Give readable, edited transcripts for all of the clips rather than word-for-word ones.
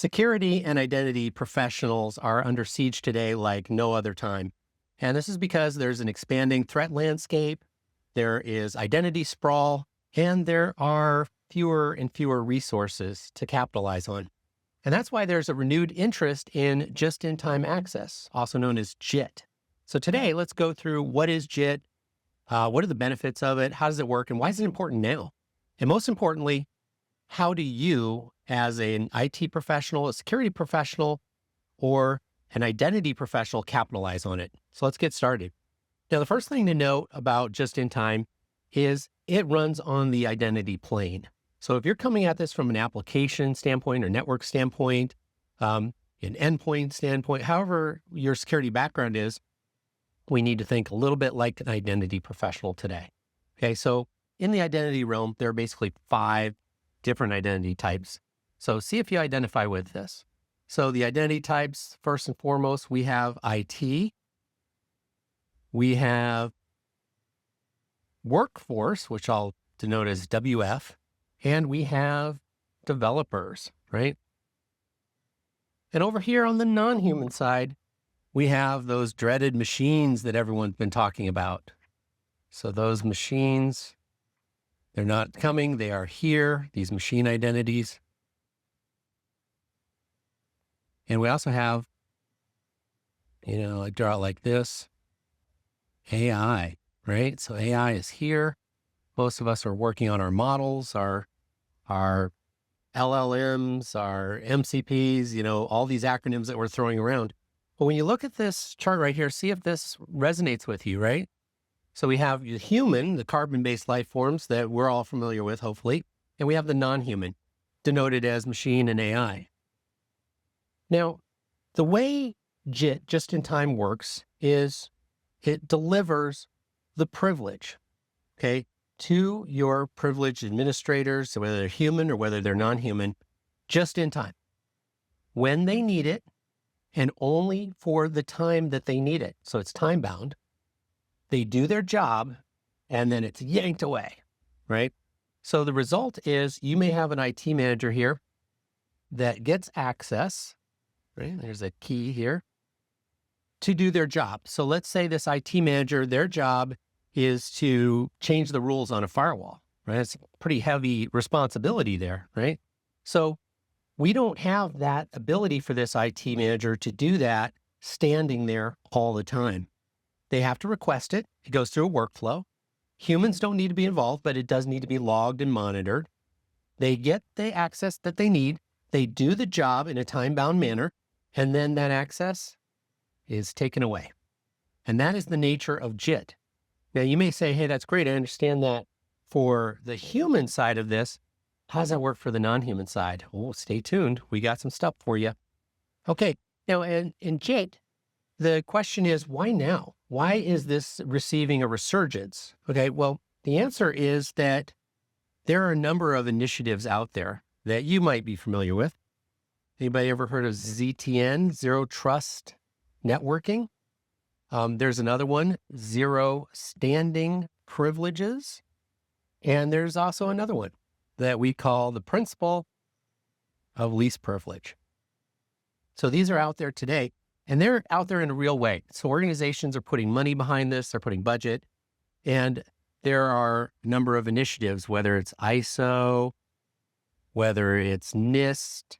Security and identity professionals are under siege today like no other time. And this is because there's an expanding threat landscape, there is identity sprawl, and there are fewer and fewer resources to capitalize on. And that's why there's a renewed interest in just-in-time access, also known as JIT. So today, let's go through what is JIT, what are the benefits of it, how does it work, and why is it important now? And most importantly, how do you, as an IT professional, a security professional, or an identity professional, capitalize on it? So let's get started. Now, the first thing to note about just-in-time is it runs on the identity plane. So if you're coming at this from an application standpoint or network standpoint, an endpoint standpoint, however your security background is, we need to think a little bit like an identity professional today. Okay, so in the identity realm, there are basically 5 different identity types. So see if you identify with this. So the identity types, first and foremost, we have IT, we have workforce, which I'll denote as WF, and we have developers, right? And over here on the non-human side, we have those dreaded machines that everyone's been talking about. So those machines, they're not coming, they are here, these machine identities. And we also have, I draw it like this, AI, right? So AI is here. Most of us are working on our models, our LLMs, our MCPs, all these acronyms that we're throwing around. But when you look at this chart right here, see if this resonates with you, right? So we have the human, the carbon-based life forms that we're all familiar with, hopefully, and we have the non-human, denoted as machine and AI. Now, the way JIT, just-in-time, works is it delivers the privilege, okay, to your privileged administrators, so whether they're human or whether they're non-human, just in time, when they need it, and only for the time that they need it. So it's time-bound. They do their job, and then it's yanked away, right? So the result is you may have an IT manager here that gets access, right? There's a key here, to do their job. So let's say this IT manager, their job is to change the rules on a firewall, right? It's a pretty heavy responsibility there, right? So we don't have that ability for this IT manager to do that standing there all the time. They have to request it. It goes through a workflow. Humans don't need to be involved, but it does need to be logged and monitored. They get the access that they need. They do the job in a time-bound manner, and then that access is taken away. And that is the nature of JIT. Now, you may say, hey, that's great. I understand that for the human side of this. How does that work for the non-human side? Oh, stay tuned. We got some stuff for you. Okay. Now, in JIT, the question is, why now? Why is this receiving a resurgence? Okay. Well, the answer is that there are a number of initiatives out there that you might be familiar with. Anybody ever heard of ZTN, Zero Trust Networking? There's another one, Zero Standing Privileges. And there's also another one that we call the principle of least privilege. So these are out there today, and they're out there in a real way. So organizations are putting money behind this, they're putting budget, and there are a number of initiatives, whether it's ISO, whether it's NIST,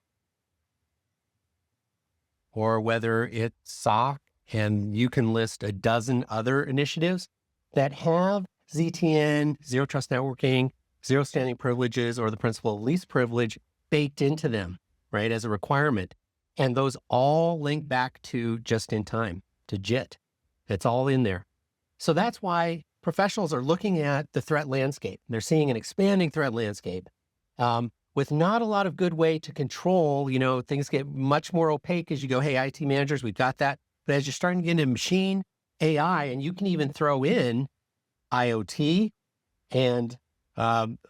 or whether it's SOC, and you can list a dozen other initiatives that have ZTN, Zero Trust Networking, Zero Standing Privileges, or the principle of least privilege baked into them, right, as a requirement. And those all link back to just-in-time, to JIT. It's all in there. So that's why professionals are looking at the threat landscape. They're seeing an expanding threat landscape with not a lot of good way to control. Things get much more opaque as you go, hey, IT managers, we've got that. But as you're starting to get into machine, AI, and you can even throw in IoT and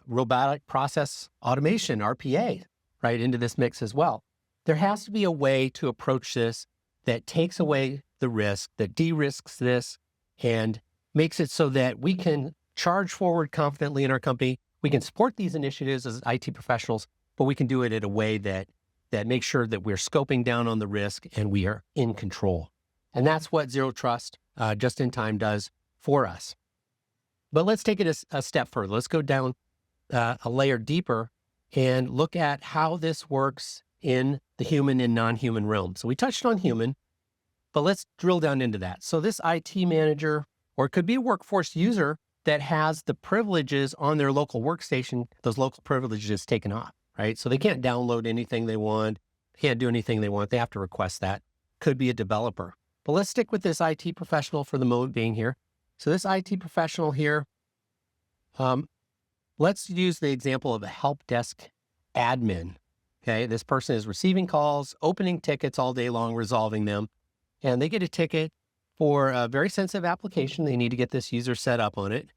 robotic process automation, RPA, right, into this mix as well. There has to be a way to approach this that takes away the risk, that de-risks this, and makes it so that we can charge forward confidently in our company. We can support these initiatives as IT professionals, but we can do it in a way that that make sure that we're scoping down on the risk and we are in control. And that's what Zero Trust just-in-time does for us. But let's take it a step further. Let's go down a layer deeper and look at how this works in the human and non-human realm. So we touched on human, but let's drill down into that. So this IT manager, or it could be a workforce user that has the privileges on their local workstation, those local privileges taken off, right? So they can't download anything they want, can't do anything they want. They have to request that. Could be a developer. But let's stick with this IT professional for the moment being here. So this IT professional here, let's use the example of a help desk admin. Okay, this person is receiving calls, opening tickets all day long, resolving them, and they get a ticket for a very sensitive application. They need to get this user set up on it.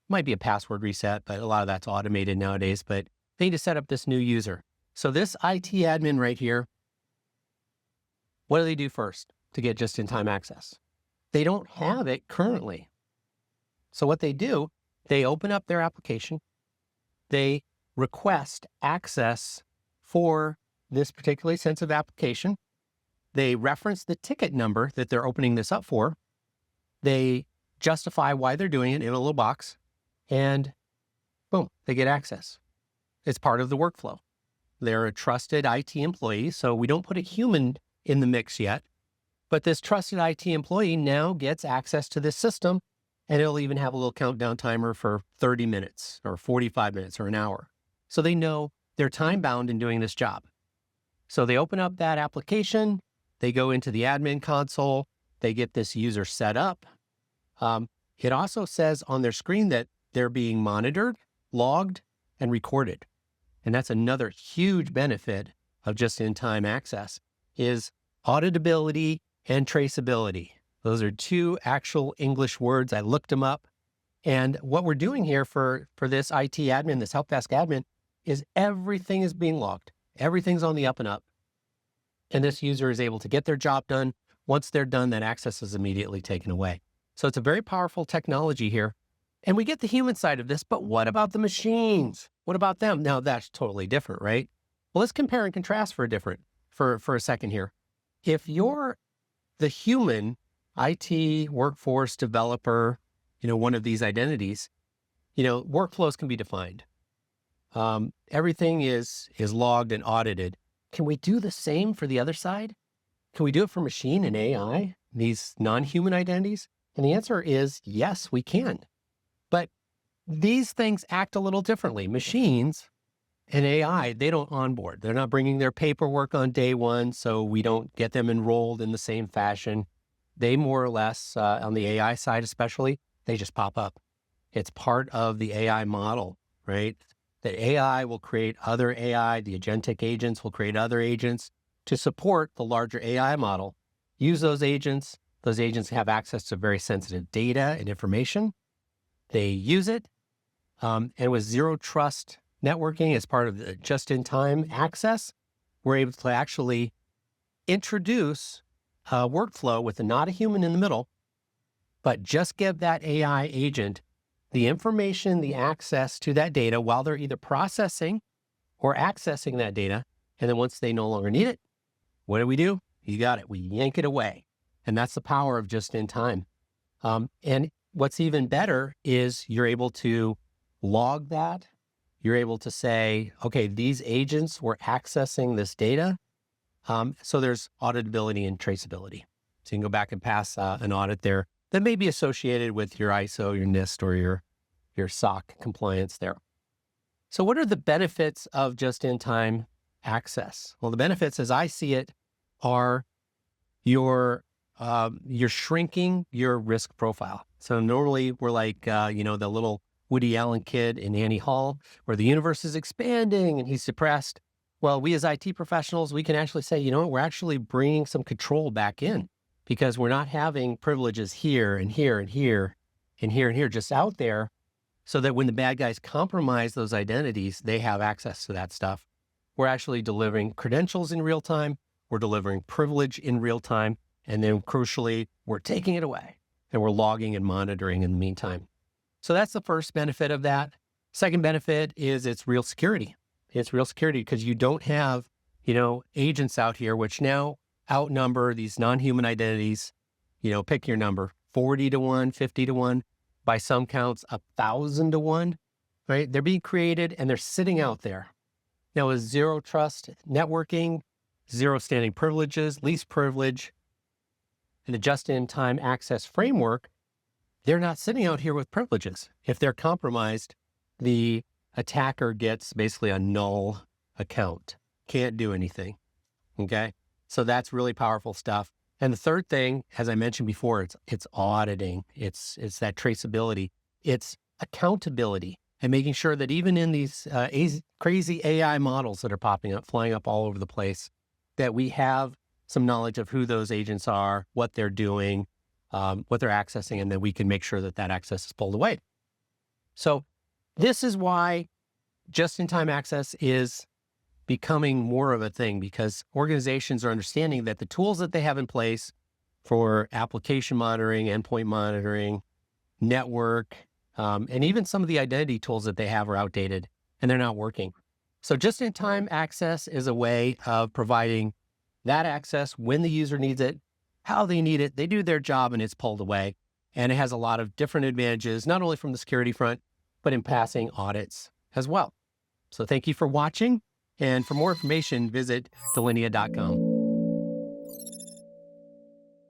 Might be a password reset, but a lot of that's automated nowadays, but they need to set up this new user. So this IT admin right here, what do they do first to get just-in-time access? They don't have it currently. So what they do, they open up their application, they request access for this particularly sensitive application. They reference the ticket number that they're opening this up for. They justify why they're doing it in a little box, and boom, they get access. It's part of the workflow. They're a trusted IT employee, so we don't put a human in the mix yet, but this trusted IT employee now gets access to this system, and it'll even have a little countdown timer for 30 minutes or 45 minutes or an hour. So they know they're time-bound in doing this job. So they open up that application, they go into the admin console, they get this user set up. It also says on their screen that they're being monitored, logged, and recorded. And that's another huge benefit of just-in-time access is auditability and traceability. Those are two actual English words. I looked them up. And what we're doing here for this IT admin, this help desk admin, is everything is being logged. Everything's on the up and up. And this user is able to get their job done. Once they're done, that access is immediately taken away. So it's a very powerful technology here. And we get the human side of this, but what about the machines? What about them? Now that's totally different, right? Well, let's compare and contrast for a second here. If you're the human IT workforce developer, one of these identities, workflows can be defined. Everything is logged and audited. Can we do the same for the other side? Can we do it for machine and AI, these non-human identities? And the answer is yes, we can. But these things act a little differently. Machines and AI, they don't onboard. They're not bringing their paperwork on day one, so we don't get them enrolled in the same fashion. They more or less, on the AI side especially, they just pop up. It's part of the AI model, right? The AI will create other AI, the agentic agents will create other agents to support the larger AI model. Use those agents have access to very sensitive data and information. They use it, and with Zero Trust networking as part of the just-in-time access, we're able to actually introduce a workflow with not a human in the middle, but just give that AI agent the information, the access to that data while they're either processing or accessing that data. And then once they no longer need it, what do? You got it. We yank it away. And that's the power of just-in-time. And what's even better is you're able to log that. You're able to say, okay, these agents were accessing this data. So there's auditability and traceability. So you can go back and pass an audit there that may be associated with your ISO, your NIST, or your SOC compliance there. So what are the benefits of just-in-time access? Well, the benefits, as I see it, are you're shrinking your risk profile. So normally we're like, the little Woody Allen kid in Annie Hall, where the universe is expanding and he's depressed. Well, we as IT professionals, we can actually say, we're actually bringing some control back in because we're not having privileges here and here and here and here and here just out there so that when the bad guys compromise those identities, they have access to that stuff. We're actually delivering credentials in real time. We're delivering privilege in real time. And then crucially, we're taking it away and we're logging and monitoring in the meantime. So that's the first benefit of that. Second benefit is it's real security. It's real security because you don't have agents out here, which now outnumber these non-human identities. Pick your number, 40 to 1, 50 to 1, by some counts, 1,000 to 1, right? They're being created and they're sitting out there. Now, with zero trust networking, zero standing privileges, least privilege, and a just-in-time access framework, they're not sitting out here with privileges. If they're compromised, the attacker gets basically a null account. Can't do anything, okay? So that's really powerful stuff. And the third thing, as I mentioned before, it's auditing. It's that traceability. It's accountability and making sure that even in these crazy AI models that are popping up, flying up all over the place, that we have some knowledge of who those agents are, what they're doing, what they're accessing, and then we can make sure that that access is pulled away. So this is why just-in-time access is becoming more of a thing, because organizations are understanding that the tools that they have in place for application monitoring, endpoint monitoring, network, and even some of the identity tools that they have are outdated and they're not working. So just-in-time access is a way of providing that access when the user needs it, how they need it, they do their job, and it's pulled away. And it has a lot of different advantages, not only from the security front, but in passing audits as well. So thank you for watching. And for more information, visit delinea.com.